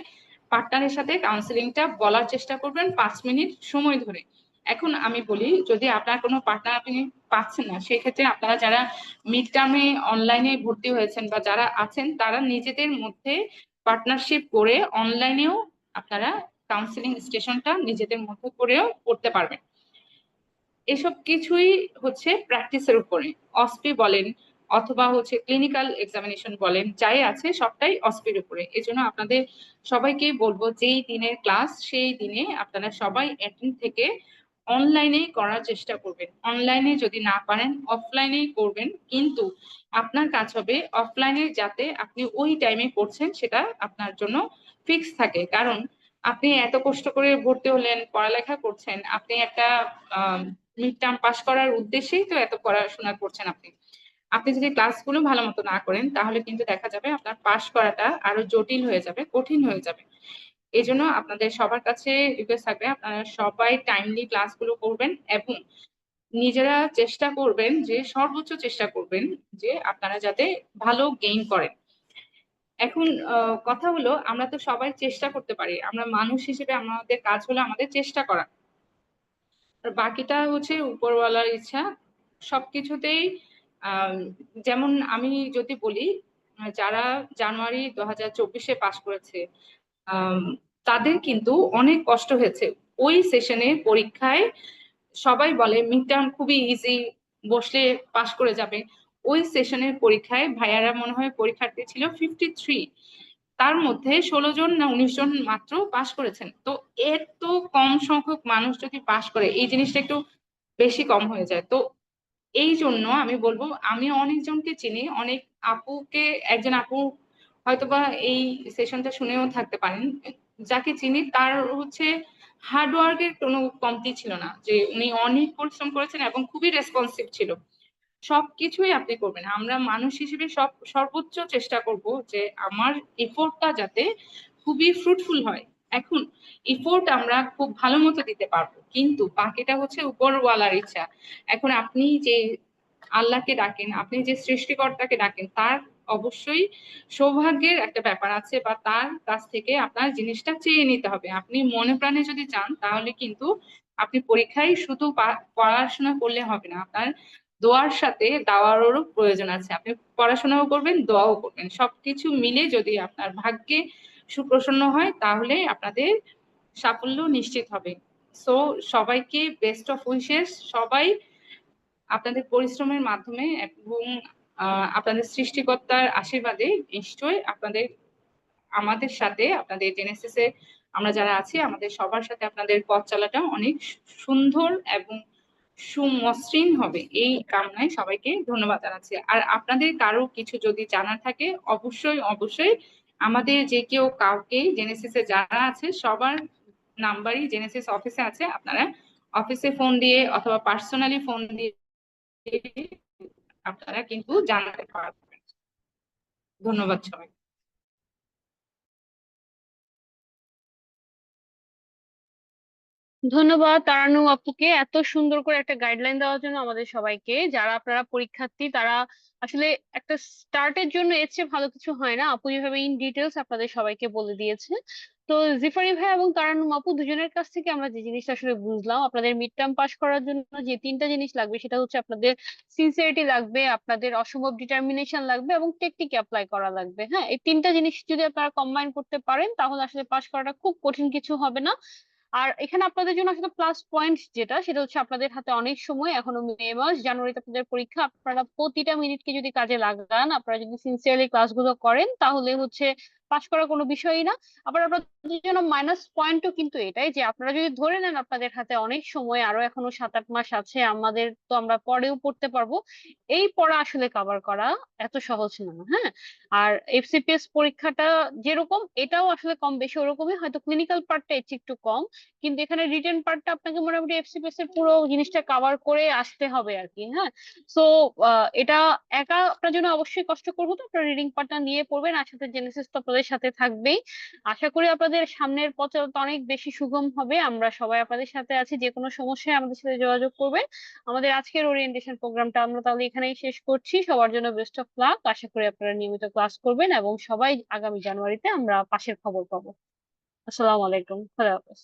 পার্টনারের সাথে কাউন্সিলিংটা বলার চেষ্টা করবেন 5 মিনিট সময় ধরে। এখন আমি বলি যদি আপনার কোনো পার্টনার আপনি পাচ্ছেন না, সেক্ষেত্রে আপনারা যারা মিড টার্মে অনলাইনে ভর্তি হয়েছেন বা যারা আছেন তারা নিজেদের মধ্যে পার্টনারশিপ করে অনলাইনেও আপনারা কাউন্সিলিং স্টেশনটা নিজেদের মধ্যে করেও করতে পারবেন। এসব কিছুই হচ্ছে প্র্যাকটিসের উপরে। অসপি বলেন অথবা হচ্ছে ক্লিনিক্যাল এক্সামিনেশন বলেন, যাই আছে সবটাই অসপির উপরে। এজন্য আপনাদের সবাইকে বলবো যেই দিনের ক্লাস সেই দিনে আপনারা সবাই অ্যাটেন্ড থেকে অনলাইনে করার চেষ্টা করবেন। অনলাইনে যদি না পারেন অফলাইনেই করবেন, কিন্তু আপনার কাজ হবে অফলাইনে যাতে আপনি ওই টাইমে করছেন সেটা আপনার জন্য ফিক্স থাকে। কারণ আপনি এত কষ্ট করে ভর্তি হলেন, পড়ালেখা করছেন, আপনি একটা মিড টার্ম পাস করার উদ্দেশ্যেই তো এত পড়াশোনা করছেন। আপনি আপনি যদি ক্লাসগুলো ভালো মতো না করেন তাহলে কিন্তু দেখা যাবে আপনার পাস করাটা আরো জটিল হয়ে যাবে, কঠিন হয়ে যাবে। এই জন্য আপনাদের সবার কাছে রিকোয়েস্ট থাকবে আপনারা সবাই টাইমলি ক্লাসগুলো করবেন এবং নিজেরা চেষ্টা করবেন যে সর্বোচ্চ চেষ্টা করবেন যে আপনারা যাতে ভালো গেইন করেন। এখন কথা হলো আমরা তো সবাই চেষ্টা করতে পারি, আমরা মানুষ হিসেবে আমাদের কাজ হলো আমাদের চেষ্টা করা, আর বাকিটা হচ্ছে উপরওয়ালার ইচ্ছা। সবকিছুতেই আহ যেমন আমি যদি বলি যারা জানুয়ারি 2024-এ পাশ করেছে তাদের কিন্তু অনেক কষ্ট হয়েছে। ওই সেশনে পরীক্ষায় সবাই বলে মিড টার্ম খুবই ইজি, বসলে পাশ করে যাবে। ওই সেশনের পরীক্ষায় ভাইয়ারা মনে হয় পরীক্ষার্থী ছিল 53, তার মধ্যে 16 জন না 19 জন মাত্র পাশ করেছেন। তো এত কম সংখ্যক মানুষ যদি পাশ করে এই জিনিসটা একটু বেশি কম হয়ে যায়। তো এই জন্য আমি বলবো আমি অনেকজনকে চিনি, অনেক আপুকে, একজন আপু হয়তোবা এই সেশনটা শুনেও থাকতে পারেন, যাকে চিনি তার হচ্ছে হার্ডওয়ার্কের কোনো কমতি ছিল না, যে উনি অনেক পরিশ্রম করেছেন এবং খুবই রেসপন্সিভ ছিল। সবকিছুই আপনি করবেন, আমরা মানুষ হিসেবে সর্বোচ্চ চেষ্টা করব যে আমার এফোর্টটা যাতে খুবই ফ্রুটফুল হয়। এখন এফোর্ট আমরা খুব ভালো মতো দিতে পারবো কিন্তু বাকিটা হচ্ছে উপরওয়ালার ইচ্ছা। এখন আপনি যে আল্লাহকে ডাকেন, আপনি যে সৃষ্টিকর্তাকে ডাকেন, তার অবশ্যই সৌভাগ্যের একটা ব্যাপার আছে বা তার কাছ থেকে আপনার জিনিসটা চেয়ে নিতে হবে। আপনি মনে প্রাণে যদি চান তাহলে কিন্তু আপনি পরীক্ষায় শুধু পড়াশোনা করলে হবে না, আপনার দোয়ার সাথে দাওয়ারও প্রয়োজন আছে। আপনি পড়াশোনাও করবেন, দোয়াও করবেন, সবকিছু মিলে যদি আপনার ভাগ্যে সুপ্রসন্ন হয় তাহলে আপনাদের সাফল্য নিশ্চিত হবে। সো সবাইকে বেস্ট অফ উইশেস। সবাই আপনাদের পরিশ্রমের মাধ্যমে এবং আপনাদের সৃষ্টিকর্তার আশীর্বাদে নিশ্চয়ই আপনাদের আমাদের সাথে আপনাদের জেনেসিস এ আমরা যারা আছি আমাদের সবার সাথে আপনাদের পথ চলাটা অনেক সুন্দর এবং সুমসৃণ হবে, এই কামনায় সবাইকে ধন্যবাদ জানাচ্ছি। আর আপনাদের কারো কিছু যদি জানার থাকে অবশ্যই অবশ্যই আমাদের যে কেউ কাউকে জেনেসিসে যারা আছে সবার নাম্বারই জেনেসিস অফিসে আছে, আপনারা অফিসে ফোন দিয়ে অথবা পার্সোনালি ফোন দিয়ে আপনারা কিন্তু জানাতে পারবেন। ধন্যবাদ সবাই। ধন্যবাদ তারানু আপুকে এত সুন্দর করে একটা গাইডলাইন দেওয়ার জন্য আমাদের সবাইকে। যারা আপনারা পরীক্ষার্থী তারা আসলে একটা স্টার্টের জন্য এর চেয়ে ভালো কিছু হয় না। আপু যেভাবে ইন ডিটেলস আপনাদের সবাইকে বলে দিয়েছে। তো জিফারি ভাই এবং তারানুম আপু দুজনের কাছ থেকে আমরা যে জিনিসটা আসলে বুঝলাম, আপনাদের মিড টার্ম পাস করার জন্য যে তিনটা জিনিস লাগবে সেটা হচ্ছে আপনাদের সিনসিয়ারিটি লাগবে, আপনাদের অসম্ভব ডিটারমিনেশন লাগবে এবং টেকনিক অ্যাপ্লাই করা লাগবে। হ্যাঁ, এই তিনটা জিনিস যদি আপনারা কম্বাইন করতে পারেন তাহলে আসলে পাস করাটা খুব কঠিন কিছু হবে না। আর এখানে আপনাদের জন্য আসলে প্লাস পয়েন্ট যেটা সেটা হচ্ছে আপনাদের হাতে অনেক সময়, এখনো মে মাস, জানুয়ারিতে আপনাদের পরীক্ষা। আপনারা প্রতিটা মিনিটকে যদি কাজে লাগান, আপনারা যদি সিনসিয়ারলি ক্লাসগুলো করেন তাহলে হচ্ছে পাশ করা কোনো বিষয়ই না। আবার আপনাদের জন্য মাইনাস পয়েন্টও কিন্তু এটাই যে আপনারা যদি ধরে নেন আপনাদের হাতে অনেক সময়, আরো এখনো 7-8 মাস আছে, আমাদের তো আমরা পরেও পড়তে পারবো, এই পড়া আসলে কভার করা এত সহজ না। হ্যাঁ, আর এফসিপিএস পরীক্ষাটা যেরকম এটাও আসলে কম বেশি ওরকমই, হয়তো ক্লিনিক্যাল পার্টটা একটু কম, কিন্তু এখানে রিটেন পার্টটা আপনাকে মোটামুটি এফসিপিএস এর পুরো জিনিসটা কভার করে আসতে হবে আর কি। হ্যাঁ, সো এটা একা আপনার জন্য অবশ্যই কষ্টকর হতো, আপনার রিডিং পার্টটা নিয়ে পড়বেন, আর সাথে জেনেসিস তো আপনাদের সাথে থাকবেই। আশা করি আপনাদের সামনের পথ চলাটা অনেক বেশি সুগম হবে। আমরা সবাই আপনাদের সাথে আছি, যে কোনো সমস্যায় আমাদের সাথে যোগাযোগ করবেন। আমাদের আজকের ওরিয়েন্টেশন প্রোগ্রামটা আমরা তাহলে এখানেই শেষ করছি। সবার জন্য বেস্ট অফ লাক। আশা করি আপনারা নিয়মিত ক্লাস করবেন এবং সবাই আগামী জানুয়ারিতে আমরা পাশের খবর পাবো। আসসালামু আলাইকুম, খোদা হাফেজ।